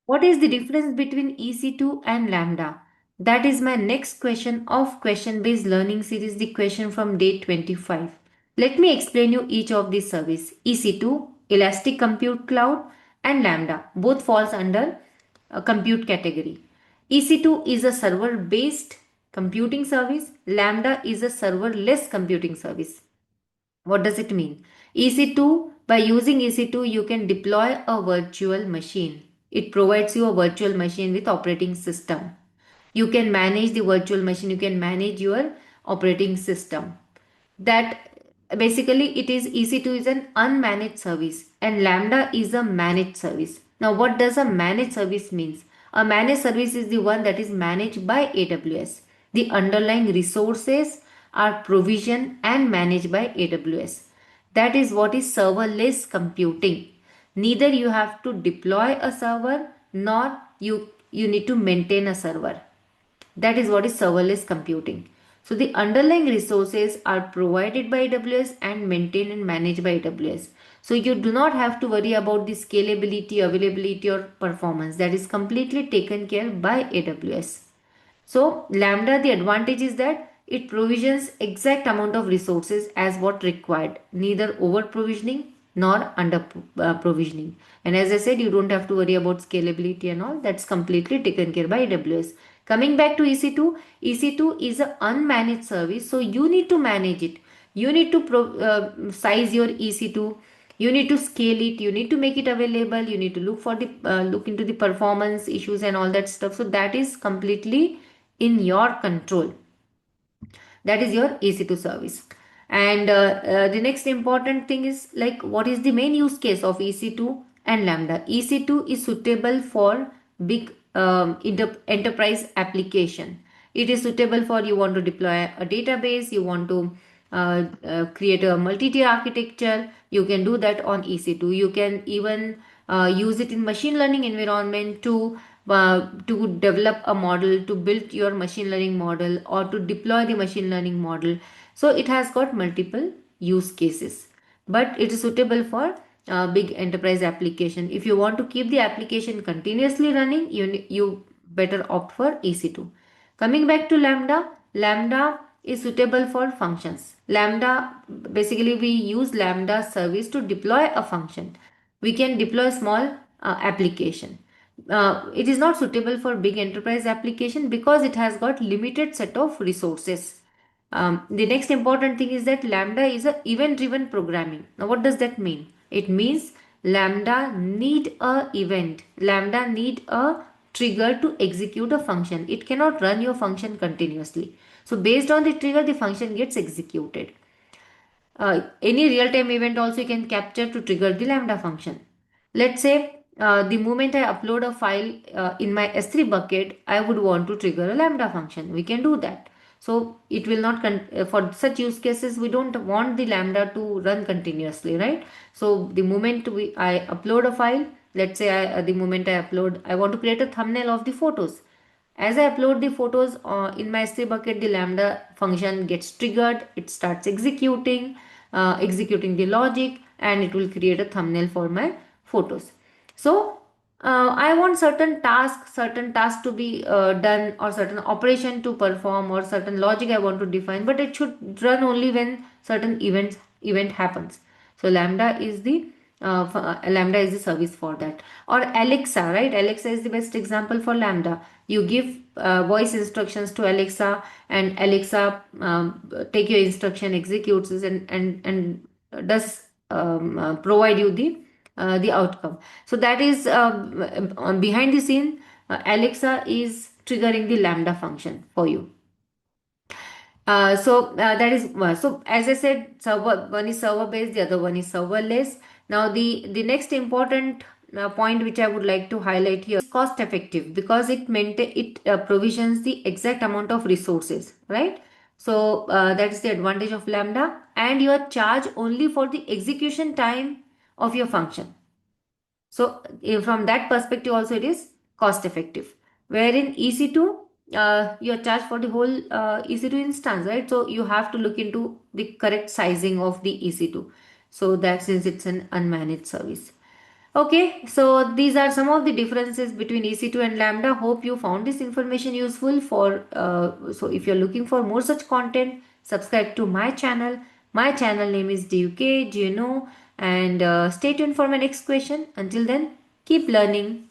What is the difference between EC2 and Lambda? That is my next question of question based learning series, the question from day 25. Let me explain you each of these service. EC2, Elastic Compute Cloud, and Lambda both falls under a compute category. EC2 is a server based computing service. Lambda is a serverless computing service. What does it mean? EC2, by using EC2, you can deploy a virtual machine. It provides you a virtual machine with operating system. You can manage the virtual machine, you can manage your operating system. That basically it is EC2 is an unmanaged service and Lambda is a managed service. Now what does a managed service means? A managed service is the one that is managed by AWS. The underlying resources are provisioned and managed by AWS. That is what is serverless computing. Neither you have to deploy a server nor you need to maintain a server. That is what is serverless computing. So the underlying resources are provided by AWS and maintained and managed by AWS. So you do not have to worry about the scalability, availability or performance. That is completely taken care by AWS. So Lambda, the advantage is that it provisions exact amount of resources as what required, neither over provisioning nor under provisioning. And as I said, you don't have to worry about scalability and all. That's completely taken care by AWS. Coming back to EC2, EC2 is an unmanaged service, so you need to manage it. You need to size your EC2. You need to scale it. You need to make it available. You need to look into the performance issues and all that stuff. So that is completely in your control. That is your EC2 service. And the next important thing is like what is the main use case of EC2 and Lambda. EC2 is suitable for big enterprise application. It is suitable for you want to deploy a database, you want to create a multi-tier architecture. You can do that on EC2. You can even use it in machine learning environment to develop a model, to build your machine learning model or to deploy the machine learning model. So it has got multiple use cases, but it is suitable for big enterprise application. If you want to keep the application continuously running, you better opt for EC2. Coming back to Lambda, Lambda is suitable for functions. Lambda, basically we use Lambda service to deploy a function. We can deploy small application. It is not suitable for big enterprise application because it has got limited set of resources. The next important thing is that Lambda is a event driven programming. Now what does that mean? It means Lambda need a event. Lambda need a trigger to execute a function. It cannot run your function continuously. So based on the trigger, the function gets executed. Any real-time event also you can capture to trigger the Lambda function. Let's say the moment I upload a file in my S3 bucket, I would want to trigger a Lambda function. We can do that. So it will not, for such use cases, we don't want the Lambda to run continuously, right? So the moment I upload a file, let's say the moment I upload, I want to create a thumbnail of the photos. As I upload the photos in my S3 bucket, the Lambda function gets triggered. It starts executing the logic, and it will create a thumbnail for my photos. So I want certain tasks to be done, or certain operation to perform, or certain logic I want to define, but it should run only when certain event happens. So Lambda is the service for that. Or Alexa, right? Alexa is the best example for Lambda. You give voice instructions to Alexa, and Alexa take your instruction, executes it, and does provide you the outcome. So that is behind the scene. Alexa is triggering the Lambda function for you. That is so as I said, one is server based, the other one is serverless. Now the next important point which I would like to highlight here is cost effective, because it provisions the exact amount of resources, right? So that is the advantage of Lambda, and you are charged only for the execution time of your function. So from that perspective also it is cost effective. Wherein EC2, you are charged for the whole EC2 instance, right? So you have to look into the correct sizing of the EC2. So that since it's an unmanaged service. Okay, so these are some of the differences between EC2 and Lambda. Hope you found this information useful for so if you're looking for more such content, subscribe to my channel. My channel name is DUK, and stay tuned for my next question. Until then, keep learning.